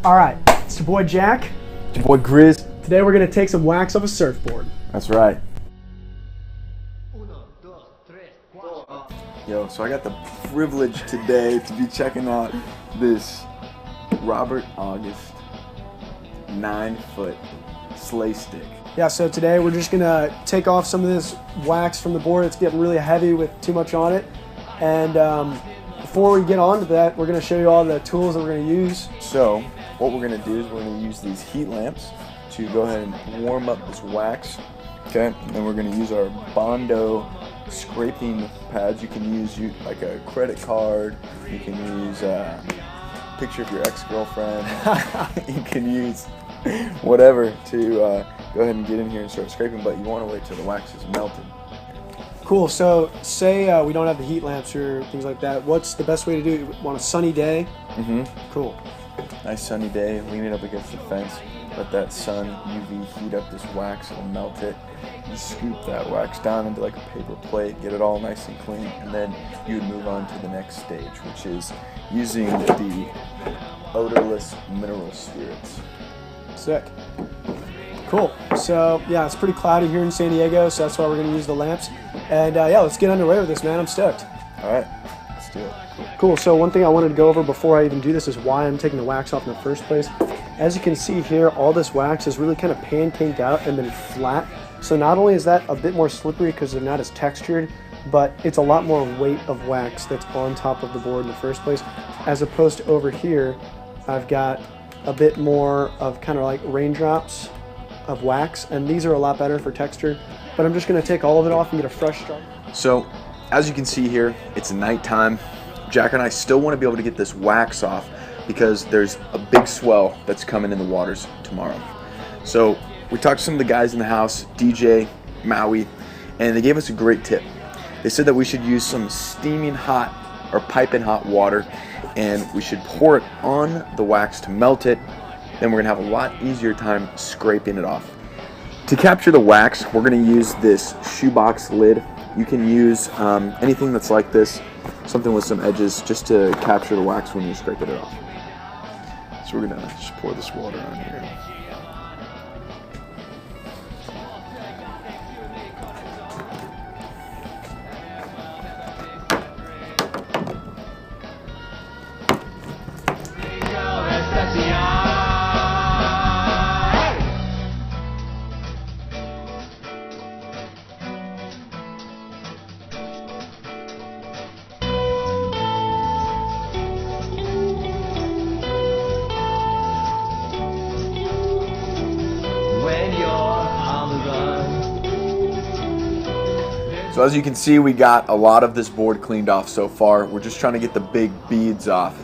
All right, it's your boy Jack. It's your boy Grizz. Today we're gonna take some wax off a surfboard. That's right. Yo, so I got the privilege today to be checking out this Robert August 9-foot sleigh stick. Yeah, so today we're just gonna take off some of this wax from the board. It's getting really heavy with too much on it. And before we get on to that, we're gonna show you all the tools that we're gonna use. So what we're gonna do is we're gonna use these heat lamps to go ahead and warm up this wax. Okay, and then we're gonna use our Bondo scraping pads. You can use like a credit card. You can use a picture of your ex-girlfriend. You can use whatever to go ahead and get in here and start scraping, but you want to wait till the wax is melted. Cool, so say we don't have the heat lamps or things like that. What's the best way to do it? On a sunny day? Mm-hmm. Cool. Nice sunny day, lean it up against the fence, let that sun UV heat up this wax, it'll melt it. You scoop that wax down into like a paper plate, get it all nice and clean, and then you would move on to the next stage, which is using the odorless mineral spirits. Sick. Cool. So yeah, it's pretty cloudy here in San Diego, so that's why we're gonna use the lamps. And yeah, let's get underway with this, man. I'm stoked. All right, let's do it. Cool. So one thing I wanted to go over before I even do this is why I'm taking the wax off in the first place. As you can see here, all this wax is really kind of pancaked out and then flat. So not only is that a bit more slippery because they're not as textured, but it's a lot more weight of wax that's on top of the board in the first place, as opposed to over here, I've got a bit more of kind of like raindrops of wax, and these are a lot better for texture. But I'm just going to take all of it off and get a fresh start. So as you can see here, it's nighttime. Jack and I still want to be able to get this wax off because there's a big swell that's coming in the waters tomorrow. So we talked to some of the guys in the house, DJ, Maui, and they gave us a great tip. They said that we should use some steaming hot or piping hot water, and we should pour it on the wax to melt it. Then we're gonna have a lot easier time scraping it off. To capture the wax, we're gonna use this shoebox lid. You can use anything that's like this, something with some edges, just to capture the wax when you're scraping it off. So we're gonna just pour this water on here. So as you can see, we got a lot of this board cleaned off so far. We're just trying to get the big beads off.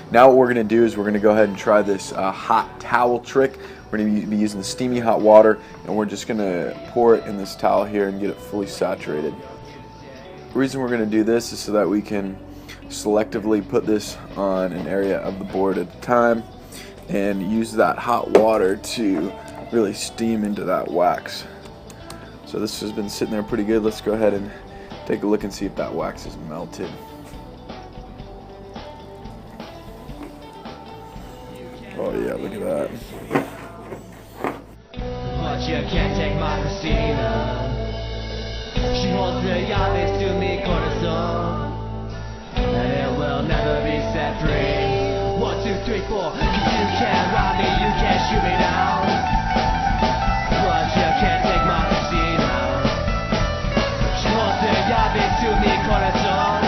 Now what we're gonna do is we're gonna go ahead and try this hot towel trick. We're gonna be using the steamy hot water, and we're just gonna pour it in this towel here and get it fully saturated. The reason we're gonna do this is so that we can selectively put this on an area of the board at a time and use that hot water to really steam into that wax. So this has been sitting there pretty good. Let's go ahead and take a look and see if that wax is melted. Oh yeah, look at that. But you can't take my Christina. She holds the yardage to me corazón, and it will never be set free. 1, 2, 3, 4. You can't rob me, you can't shoot me down. But you can't take my Christina. She holds the yardage to me corazón,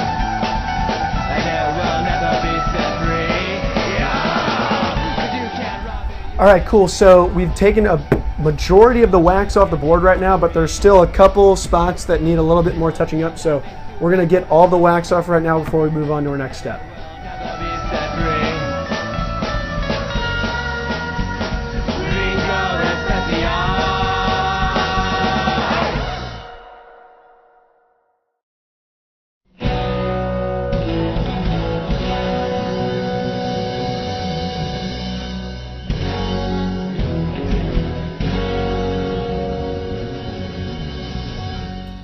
and it will never be set free. Yeah. 'Cause you can't rob me. All right, cool. So we've taken a majority of the wax off the board right now, but there's still a couple spots that need a little bit more touching up. So we're gonna get all the wax off right now before we move on to our next step.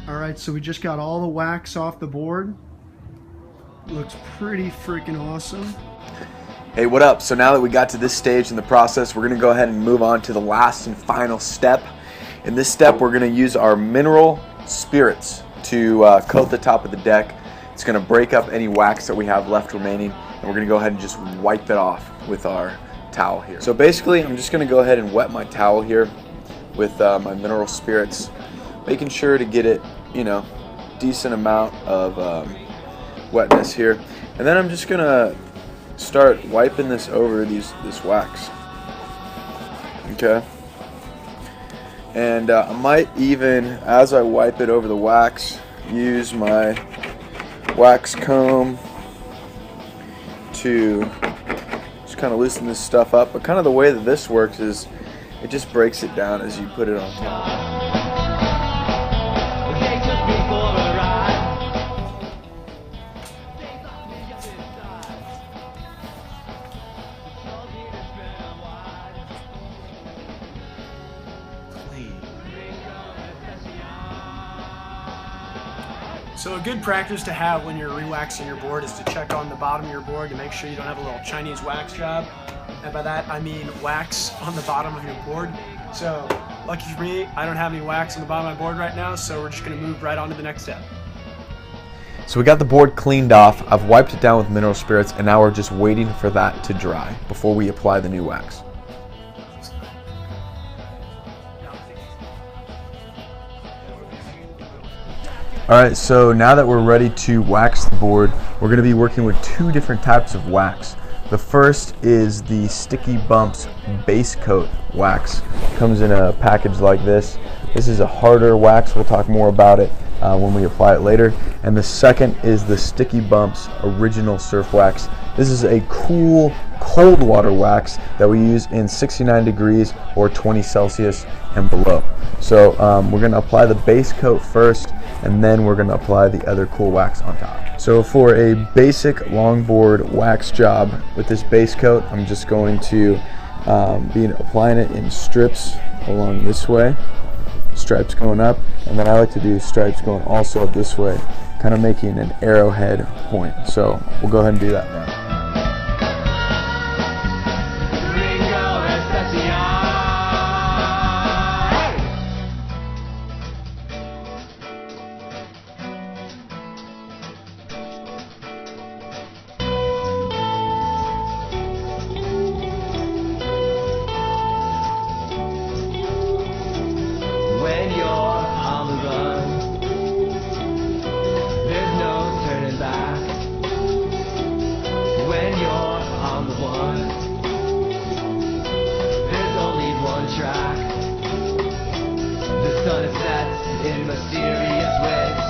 Alright, so we just got all the wax off the board. Looks pretty freaking awesome. Hey, what up? So now that we got to this stage in the process, we're gonna go ahead and move on to the last and final step. In this step, we're gonna use our mineral spirits to coat the top of the deck. It's gonna break up any wax that we have left remaining, and we're gonna go ahead and just wipe it off with our towel here. So basically, I'm just gonna go ahead and wet my towel here with my mineral spirits, making sure to get it, you know, decent amount of wetness here. And then I'm just gonna start wiping this over this wax. Okay. And I might even, as I wipe it over the wax, use my wax comb to just kind of loosen this stuff up. But kind of the way that this works is it just breaks it down as you put it on top. So a good practice to have when you're re-waxing your board is to check on the bottom of your board to make sure you don't have a little Chinese wax job. And by that I mean wax on the bottom of your board. So lucky for me, I don't have any wax on the bottom of my board right now, so we're just gonna move right on to the next step. So we got the board cleaned off, I've wiped it down with mineral spirits, and now we're just waiting for that to dry before we apply the new wax. Alright, so now that we're ready to wax the board, we're going to be working with two different types of wax. The first is the Sticky Bumps base coat wax. Comes in a package like this. This is a harder wax, we'll talk more about it when we apply it later. And the second is the Sticky Bumps original surf wax. This is a cool cold water wax that we use in 69 degrees or 20 Celsius and below. So we're going to apply the base coat first, and then we're going to apply the other cool wax on top. So for a basic longboard wax job with this base coat, I'm just going to be applying it in strips along this way, stripes going up, and then I like to do stripes going also up this way, kind of making an arrowhead point. So we'll go ahead and do that now. When you're on the run, there's no turning back. When you're on the one, there's only one track. The sun is set in mysterious ways.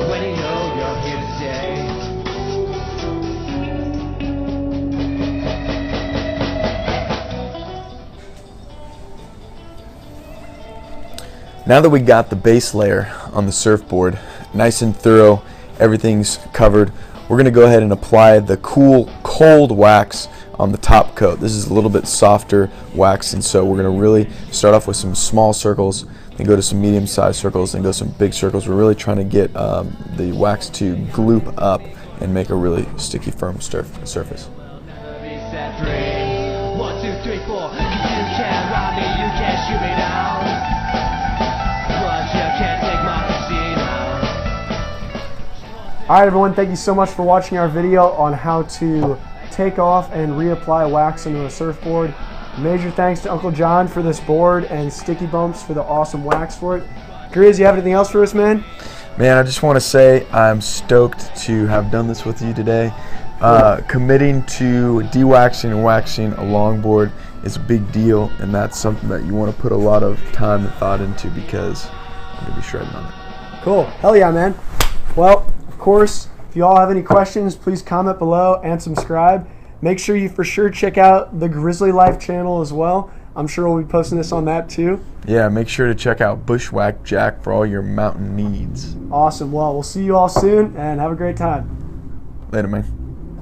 When you know you're here to stay. Now that we got the base layer on the surfboard nice and thorough, everything's covered, we're going to go ahead and apply the cool cold wax on the top coat. This is a little bit softer wax, and so we're going to really start off with some small circles, then go to some medium-sized circles, then go to some big circles. We're really trying to get the wax to gloop up and make a really sticky, firm surface. 1, 2, 3, 4. You can't rob me, you can't shoot me down. But you can't take my casino. Alright everyone, thank you so much for watching our video on how to take off and reapply wax into a surfboard. Major thanks to Uncle John for this board and Sticky Bumps for the awesome wax for it. Grizz, you have anything else for us, man? Man, I just want to say I'm stoked to have done this with you today. Committing to de-waxing and waxing a longboard is a big deal, and that's something that you want to put a lot of time and thought into, because I'm going to be shredding on it. Cool. Hell yeah, man. Well, of course, if you all have any questions, please comment below and subscribe. Make sure you for sure check out the Grizzly Life channel as well. I'm sure we'll be posting this on that too. Yeah, make sure to check out Bushwhack Jack for all your mountain needs. Awesome. Well, we'll see you all soon, and have a great time. Later, man.